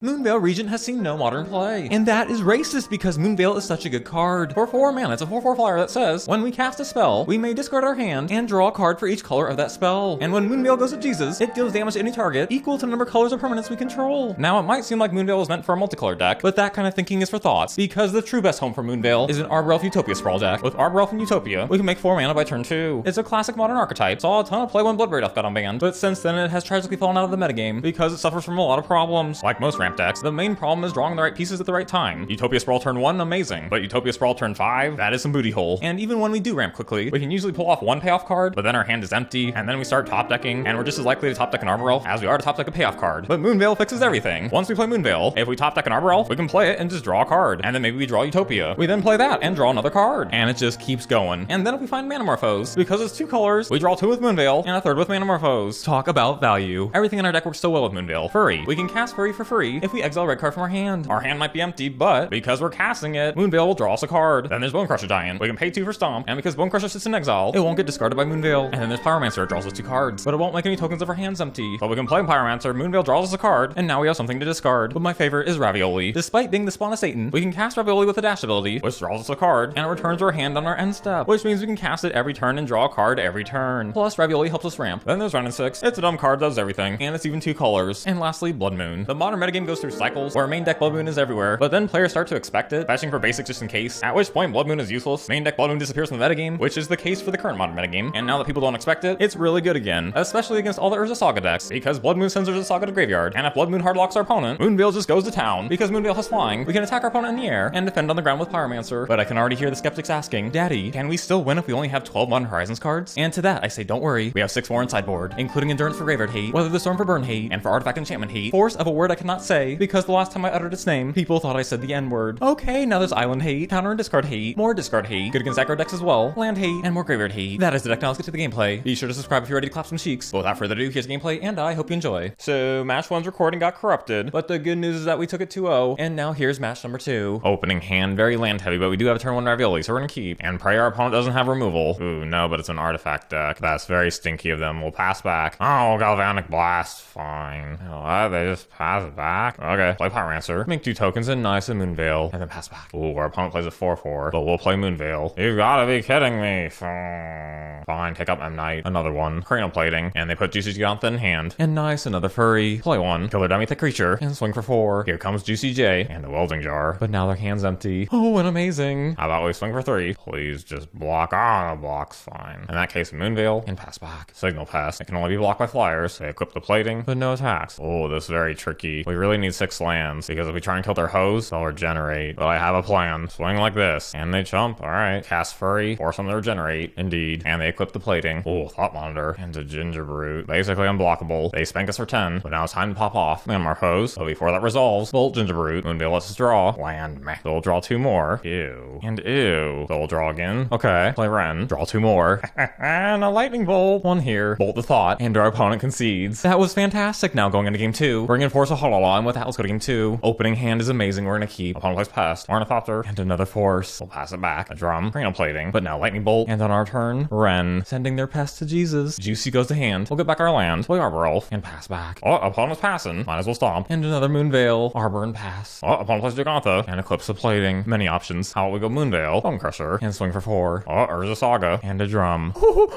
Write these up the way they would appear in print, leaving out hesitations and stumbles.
Moonveil Regent has seen no modern play, and that is racist because Moonveil is such a good card. For 4 mana, it's a 4/4 flyer that says, when we cast a spell, we may discard our hand and draw a card for each color of that spell. And when Moonveil goes to Jesus, it deals damage to any target equal to the number of colors or permanents we control. Now, it might seem like Moonveil was meant for a multicolored deck, but that kind of thinking is for thoughts, because the true best home for Moonveil is an Arbor Elf Utopia Sprawl deck. With Arbor Elf and Utopia, we can make 4 mana by turn 2. It's a classic modern archetype, saw a ton of play when Bloodbraid Elf got unbanned, but since then it has tragically fallen out of the metagame because it suffers from a lot of problems. Like most ramp decks, the main problem is drawing the right pieces at the right time. Utopia Sprawl turn 1, amazing, but Utopia Sprawl turn 5, that is some booty hole. And even when we do ramp quickly, we can usually pull off one payoff card, but then our hand is empty, and then we start top decking, and we're just as likely to top deck an Arbor Elf as we are to top deck a payoff card. But Moonveil fixes everything. Once we play Moonveil, if we top deck an Arbor Elf, we can play it and just draw a card, and then maybe we draw Utopia. We then play that and draw another card, and it just keeps going. And then if we find Manamorphose, because it's 2 colors, we draw 2 with Moonveil and a 3rd with Manamorphose. Talk about value. Everything in our deck works so well with Moonveil. Furry. We can cast Furry for free if we exile a red card from our hand. Our hand might be empty, but because we're casting it, Moonveil will draw us a card. Then there's Bonecrusher Giant. We can pay 2 for Stomp, and because Bonecrusher sits in exile, it won't get discarded by Moonveil. And then there's Pyromancer, it draws us 2 cards, but it won't make any tokens if our hand's empty. But we can play Pyromancer, Moonveil draws us a card, and now we have something to discard. But my favorite is Ravioli. Despite being the spawn of Satan, we can cast Ravioli with a dash ability, which draws us a card, and it returns our hand on our end step, which means we can cast it every turn and draw a card every turn. Plus, Ravioli helps us ramp. Then there's Wrenn and Six. It's a dumb card, does everything, and it's even 2 colors. And lastly, Blood Moon. The modern metagame goes through cycles, where main deck Blood Moon is everywhere, but then players start to expect it, fetching for basics just in case, at which point Blood Moon is useless, main deck Blood Moon disappears from the metagame, which is the case for the current modern metagame, and now that people don't expect it, it's really good again, especially against all the Urza Saga decks, because Blood Moon sends Urza Saga to graveyard, and if Blood Moon hardlocks our opponent, Moonveil just goes to town. Because Moonveil has flying, we can attack our opponent in the air, and defend on the ground with Pyromancer. But I can already hear the skeptics asking, Daddy, can we still win if we only have 12 Modern Horizons cards? And to that, I say don't worry, we have 6 more in sideboard, including Endurance for Graveyard Hate, Weather the Storm for Burn Hate, and for Artifact Enchantment Hate, Force of a word I cannot say, because the last time I uttered its name, people thought I said the N-word. Okay, now there's Island Hate, Counter and Discard Hate, more Discard Hate, good against aggro decks as well, Land Hate, and more Graveyard Hate. That is the deck, now let's get to the gameplay. Be sure to subscribe if you're ready to clap some cheeks. But without further ado, here's gameplay, and I hope you enjoy. So, match 1's recording got corrupted, but the good news is that we took it 2-0, and now here's match number 2. Opening hand, very land heavy, but we do have a turn 1 Ravioli, so we're gonna keep. And pray our opponent doesn't have removal. Ooh, no, but it's an artifact deck. That's very stinky of them. We'll pass back. Oh, Galvanic Blast, fine. Oh, they just pass it back? Okay, play Pyromancer, make 2 tokens and nice and Moonveil, and then pass back. Ooh, our opponent plays a 4/4, but we'll play Moonveil. You gotta be kidding me. Fine, take up M Knight, another one. Cranial Plating, and they put Juicy Gauntlet in hand. And nice, another Furry. Play 1, kill their dummy with a creature, and swing for 4. Here comes Juicy J, and the Welding Jar. But now their hand's empty. Oh, and amazing. How about we swing for 3? Please just block. Ah, the block's fine. In that case, Moonveil, and pass back. Signal Pest. It can only be blocked by flyers. They equip the plating, but no attacks. Oh, this is very tricky. We really need 6 lands, because if we try and kill their hose, they'll regenerate. But I have a plan. Swing like this, and they jump. Alright. Cast Furry, force them to regenerate. Indeed. And they equip the plating. Oh, Thought Monitor, and a Ginger Brute. Basically unblockable. They spank us for 10, but now it's time to pop off. Manamorphose. But before that resolves, Bolt Ginger Brute. Moonveil lets us draw. Land, meh. They'll draw 2 more. Ew. And ew. They'll draw again. Okay. Play Wrenn. Draw 2 more. And a Lightning Bolt. 1 here. Bolt the Thought. And our opponent concedes. That was fantastic. Now going into game 2. Bring in Force of Hololaw, and with that, let's go to game 2. Opening hand is amazing. We're gonna keep. Opponent plays Pest. Ornithopter. And another Force. We'll pass it back. A Drum. Cranial Plating. But now Lightning Bolt. And on our turn, Wrenn. Sending their Pest to Jesus. Juicy goes to hand. We'll get back our land. Play Arbor Elf. And pass back. Oh, opponent's passing. Might as well stomp. And another Moonveil. Arbor and pass. Oh, opponent plays Jogantha. And Eclipse of Plating. Many options. How about we go Moonveil? Bonecrusher. And swing for 4. Oh, Urza Saga. And a Drum.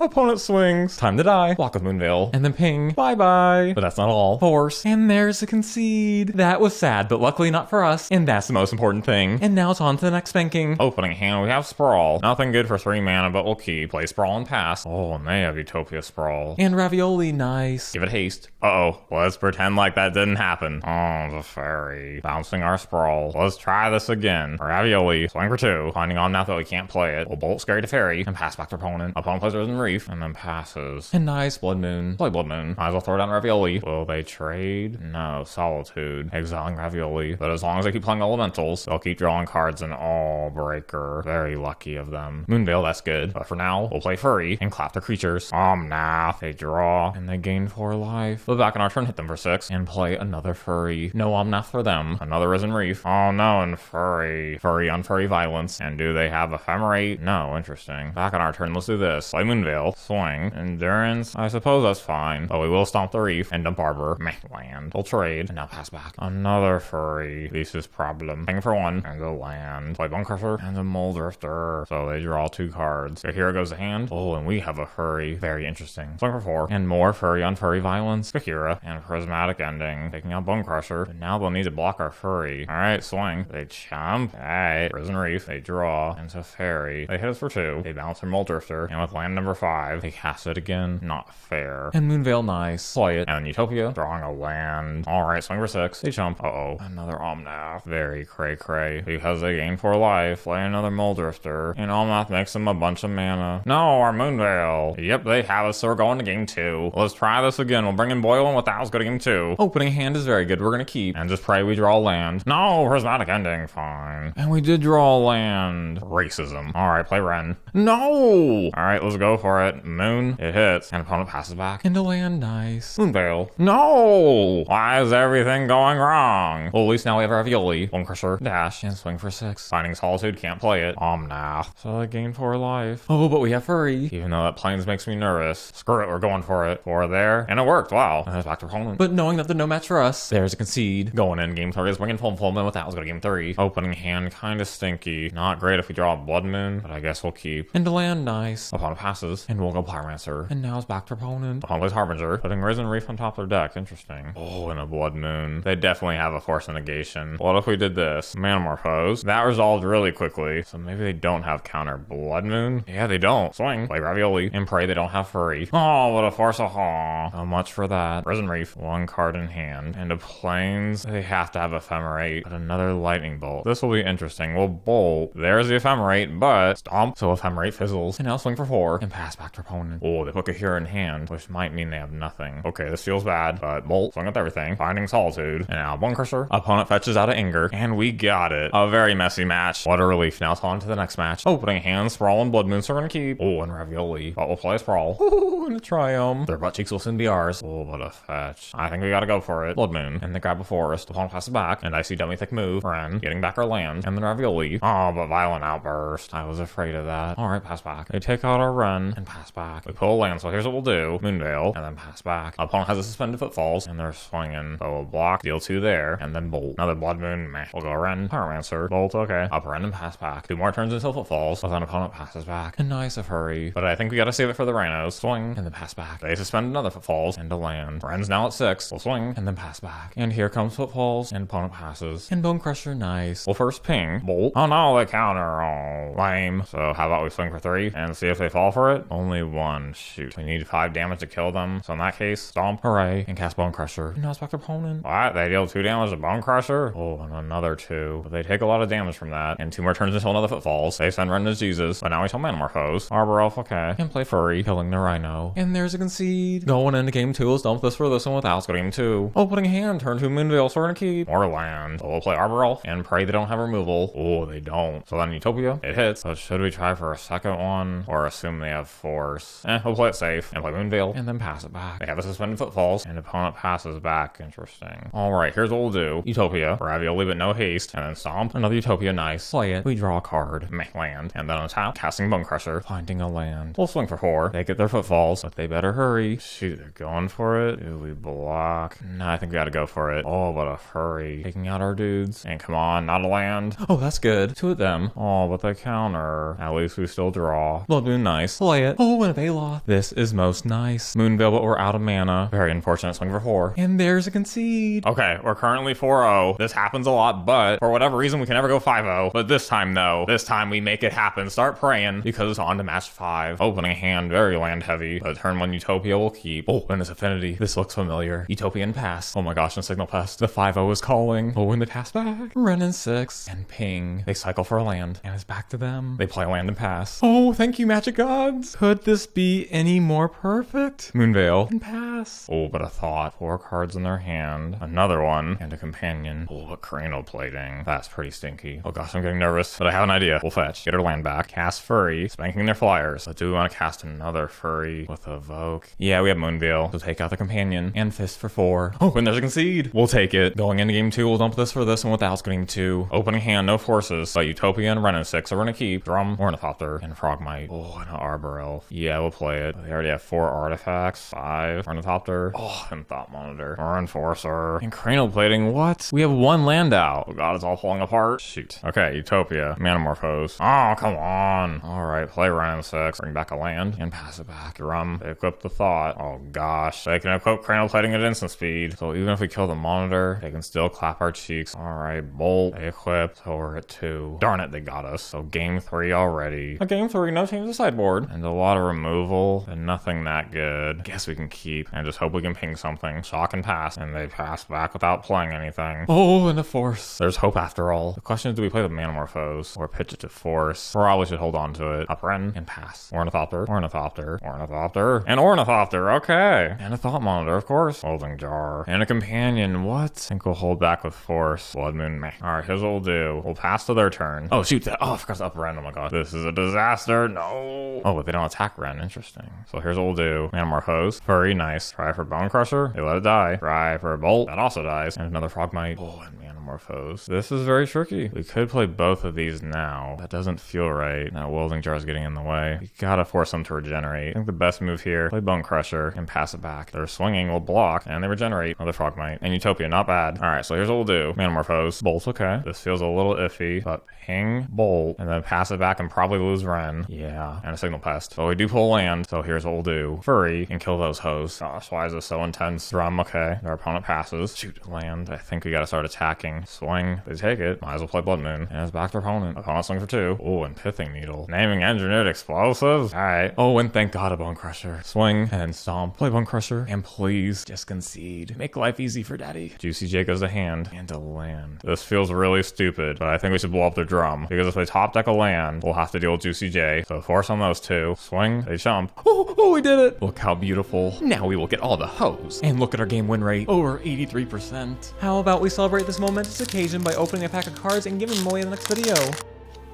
Opponent swings. Time to die. Block with Moonveil. And then ping. Bye-bye. But that's not all. Force. And there's a concede. That was sad, but luckily not for us. And that's the most important thing. And now it's on to the next spanking. Opening hand, we have Sprawl. Nothing good for 3 mana, but we'll keep. Play Sprawl and pass. Oh, and they have Utopia Sprawl. And Ravioli, nice. Give it haste. Uh-oh. Let's pretend like that didn't happen. Oh, the Fairy. Bouncing our Sprawl. Let's try this again. Ravioli. Swing for 2. Finding on now that we can't play it. We'll Bolt Scary to Fairy and pass back to opponent. Opponent plays Risen Reef and then passes. And nice. Blood Moon. Play Blood Moon. Might as well throw down Ravioli. Will they trade? No. Solitude. Exiling Ravioli. But as long as they keep playing elementals, they'll keep drawing cards in All Breaker. Very lucky of them. Moonveil, that's good. But for now, we'll play Furry and clap their creatures. Nah. They draw and they gain 4 life. But back on our turn, hit them for 6 and play another Furry. No Omnath for them. Another Risen Reef. Oh no, and Furry. Furry on Furry Violence. And do they have Ephemerate? No, interesting. Back on our turn, let's do this. Play Moonveil. Swing. Endurance. I suppose that's fine. But we will stomp the Reef and dump Arbor. Meh, land. We'll trade. And now pass pass back. Another furry. This is problem. Ping for 1 and go land. Play Bonecrusher and a Moldrifter. So they draw 2 cards. So here goes the hand. Oh, and we have a furry. Very interesting. Swing for 4 and more furry on furry violence. Kahira and Prismatic Ending. Taking out Bonecrusher. But now they'll need to block our furry. Alright, swing. They chomp. Alright. Prison Reef. They draw. And Teferi. They hit us for 2. They bounce their Moldrifter. And with land number 5, they cast it again. Not fair. And Moonveil, nice. Play it. And Utopia, drawing a land. Alright, swing for 6. They jump. Uh-oh. Another Omnath. Very cray-cray. Because they gain 4 life. Play another Moldrifter. And Omnath makes them a bunch of mana. No, our Moonveil. Yep, they have us, so we're going to game 2. Let's try this again. We'll bring in Boyle, and with that, let's go to game 2. Opening hand is very good. We're gonna keep. And just pray we draw land. No, Prismatic Ending. Fine. And we did draw land. Racism. Alright, play Wrenn. No! Alright, let's go for it. Moon. It hits. And opponent passes back. Into land. Nice. Moonveil. No! Why is everything going wrong? Well, at least now we have our Ravioli. Bonecrusher. Dash. And swing for 6. Finding Solitude. Can't play it. Omnath. So I gain 4 life. Oh, but we have furry. Even though that plains makes me nervous. Screw it. We're going for it. 4 there. And it worked. Wow. And it's back to opponent. But knowing that they're no match for us, there's a concede. Going in game 3 is bringing full and with that. Let's go to game 3. Opening hand. Kind of stinky. Not great if we draw a Blood Moon, but I guess we'll keep. Into land. Nice. Opponent passes. And we'll go Pyromancer. And now it's back to opponent. Opponent plays Harbinger. Putting Risen Reef on top of their deck. Interesting. Oh, and a Blood Moon. They definitely have a Force of Negation. What if we did this? Manamorphose. That resolved really quickly. So maybe they don't have counter Blood Moon? Yeah, they don't. Swing. Play Ravioli. And pray they don't have furry. Oh, what a Force of Haw. How much for that? Risen Reef. 1 card in hand. And to plains, they have to have Ephemerate. But another Lightning Bolt. This will be interesting. We'll bolt. There's the Ephemerate, but stomp. So Ephemerate fizzles. And now swing for 4 and pass back to opponent. Oh, they put Kahira in hand, which might mean they have nothing. Okay, this feels bad, but bolt. Swing with everything. Finding Solitude. And now Bonecrusher. Opponent fetches out of Anger. And we got it. A very messy match. What a relief. Now it's on to the next match. Opening hand, Sprawl and Blood Moon, so we're gonna keep. Oh, and Ravioli. But we'll play Sprawl. Ooh, and a Triumph. Their butt cheeks will soon be ours. Oh, what a fetch. I think we gotta go for it. Blood Moon. And they grab a forest. Opponent passes back. And I see Dummy Thick move. Wrenn. Getting back our land. And then Ravioli. Oh, but Violent Outburst. I was afraid of that. Alright, pass back. They take out our Wrenn and pass back. We pull a land, so here's what we'll do. Moonveil. And then pass back. Opponent has a Suspended Footfalls. And they're swinging. So we'll block. Deal 2 there. And then bolt. Another Blood Moon. Meh. We'll go Wrenn. Pyromancer. Bolt. Okay. Up Wrenn and pass back. 2 more turns until Footfalls. But then opponent passes back. And nice of hurry. But I think we gotta save it for the Rhinos. Swing. And then pass back. They suspend another Footfalls. And a land. Wrenn's now at 6. We'll swing. And then pass back. And here comes Footfalls. And opponent passes. And Bonecrusher. Nice. We'll first ping. Bolt. Oh no, they counter. Oh, lame. So how about we swing for 3 and see if they fall for it? Only 1. Shoot. We need 5 damage to kill them. So in that case, stomp. Hooray. And cast Bonecrusher. And now it's back to opponent. What? They deal 2 damage to Bonecrusher? Oh, and another 2. But they take a lot of damage from that. And 2 more turns until another Footfalls. They send Wrenn to Jesus. But now we tell Manamorphose. Arbor Elf, okay. And play Furry. Killing the Rhino. And there's a concede. Going into game 2. Let's dump this for this one without. Let's go to game 2. Opening hand. Turn to Moonveil. So we're gonna keep. More land. So we'll play Arbor Elf. And pray they don't have removal. Oh, they don't. So then Utopia. It hits. So should we try for a second one? Or assume they have Force? We'll play it safe. And play Moonveil. And then pass it back. They have a Suspended Footfalls. And opponent passes back. Interesting. Alright, here's what we'll do. Utopia. Ravioli, but no haste. And then stomp. Another Utopia. Nice. Play it. We draw a card. Meh, land. And then on top, casting Bonecrusher. Finding a land. We'll swing for 4. They get their Footfalls. But they better hurry. Shoot, they're going for it. Do we block? No, I think we gotta go for it. Oh, but a hurry. Taking out our dudes. And come on, not a land. Oh, that's good. 2 of them. Oh, but they counter. At least we still draw. Blood Moon, nice. Play it. Oh, and a Baloth. This is most nice. Moonveil, but we're out of mana. Very unfortunate. Swing for 4. And there's a concede. Okay, we're currently 4-0. This happens a lot, but for whatever reason, we can never go 5-0. But this time, though, this time we make it happen. Start praying because it's on to match 5. Opening hand, very land heavy. But turn 1 Utopia will keep. Oh, and this Affinity. This looks familiar. Utopian pass. Oh my gosh, and Signal Pest. The 5-0 is calling. Oh, and they pass back. Wrenn and 6. And ping. They cycle for a land. And it's back to them. They play land and pass. Oh, thank you, magic gods. Could this be any more perfect? Moonveil. And pass. Oh, but a thought. 4 cards in their hand. Another one. And a companion. Oh, but cranial plating. That's pretty stinky. Oh gosh, I'm getting nervous. But I have an idea. We'll fetch. Get our land back. Cast Furry. Spanking their flyers. But do we want to cast another Furry with Evoke? Yeah, we have Moonveil. So take out the companion. And fist for 4. Oh, and there's a concede. We'll take it. Going into game 2, we'll dump this for this one without game 2. Opening hand, no forces. But Utopia and Wrenn and 6. So we're gonna keep Drum, Ornithopter, and Frogmite. Oh, and an Arbor Elf. Yeah, we'll play it. They already have 4 artifacts. 5. Ornithopter. Oh, and Thought Monitor. Or Enforcer. Pilferer. And cranial plating, what? We have one land out. Oh god, it's all falling apart. Shoot. Okay, Utopia. Manamorphose. Oh, come on. Alright, play Wrenn and Six. Bring back a land and pass it back. Drum. They equip the Thought. Oh gosh. They can equip cranial plating at instant speed. So even if we kill the monitor, they can still clap our cheeks. Alright, Bolt. They equip. So we're at 2. Darn it, they got us. So game 3 already. A game 3, no change to the sideboard. And a lot of removal. And nothing that good. Guess we can keep. And just hope we can ping something. Shock and pass. And they pass back without playing anything. Oh, and a force. There's hope after all. The question is, do we play the Manamorphose or pitch it to force? Probably should hold on to it. Upren and pass. Ornithopter. Ornithopter. Ornithopter. And Ornithopter. Okay. And a Thought Monitor, of course. Holding Jar. And a Companion. What? I think we'll hold back with force. Blood Moon. Meh. Alright, here's what we'll do. We'll pass to their turn. Oh, shoot. Oh, I forgot to Upren. Oh my god. This is a disaster. No. Oh, but they don't attack Wrenn. Interesting. So here's what we'll do. Manamorphose. Furry. Nice. Try for Bonecrusher. They let it die. Try for a Bolt. That also dies. And another Frogmite. Oh, and Manamorphose. This is very tricky. We could play both of these now. That doesn't feel right. Now, Wielding Jar is getting in the way. We gotta force them to regenerate. I think the best move here, play Bonecrusher and pass it back. They're swinging, will block, and they regenerate. Another Frogmite. And Utopia, not bad. Alright, so here's what we'll do. Manamorphose. Bolt, okay. This feels a little iffy, but ping, Bolt, and then pass it back and probably lose Wrenn. Yeah. And a Signal Pest. But we do pull land, so here's what we'll do. Furry, and kill those hosts. Gosh, why is this so intense? Drum, okay. Our opponent passes. Shoot, land. I think we gotta start attacking. Swing. They take it. Might as well play Blood Moon. And it's back to our opponent. Opponent swing for 2. Oh, and Pithing Needle. Naming Engineered Explosives. Alright. Oh, and thank god a Bonecrusher. Swing and stomp. Play Bonecrusher. And please, just concede. Make life easy for daddy. Juicy J goes to hand. And to land. This feels really stupid, but I think we should blow up their drum. Because if they top deck a land, we'll have to deal with Juicy J. So force on those 2. Swing. They jump. Oh, we did it. Look how beautiful. Now we will get all the hoes. And look at our game win rate. Over 83%. How about we celebrate this momentous occasion by opening a pack of cards and giving them away in the next video.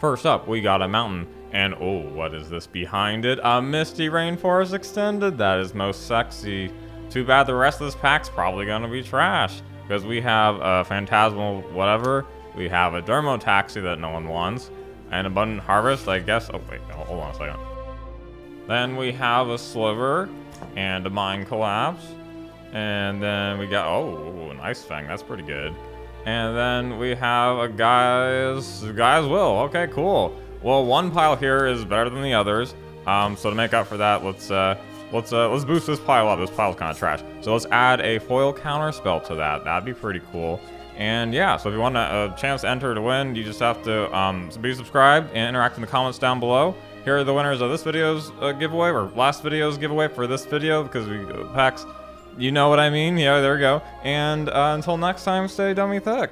First up, we got a mountain. And oh, what is this behind it? A Misty Rainforest Extended. That is most sexy. Too bad the rest of this pack's probably gonna be trash. Because we have a Phantasmal whatever. We have a Dermotaxi that no one wants. And Abundant Harvest, I guess. Oh, wait, hold on a second. Then we have a Sliver and a Mind Collapse. And then we got, oh, nice Fang. That's pretty good. And then we have a Guy's Will. Okay, cool. Well, one pile here is better than the others. So to make up for that, let's boost this pile up. This pile's kind of trash. So let's add a foil counter spell to that. That'd be pretty cool. And yeah, so if you want a chance to enter to win, you just have to be subscribed and interact in the comments down below. Here are the winners of this video's giveaway, or last video's giveaway for this video, because we packs. You know what I mean? Yeah, there we go. And until next time, stay dummy thick.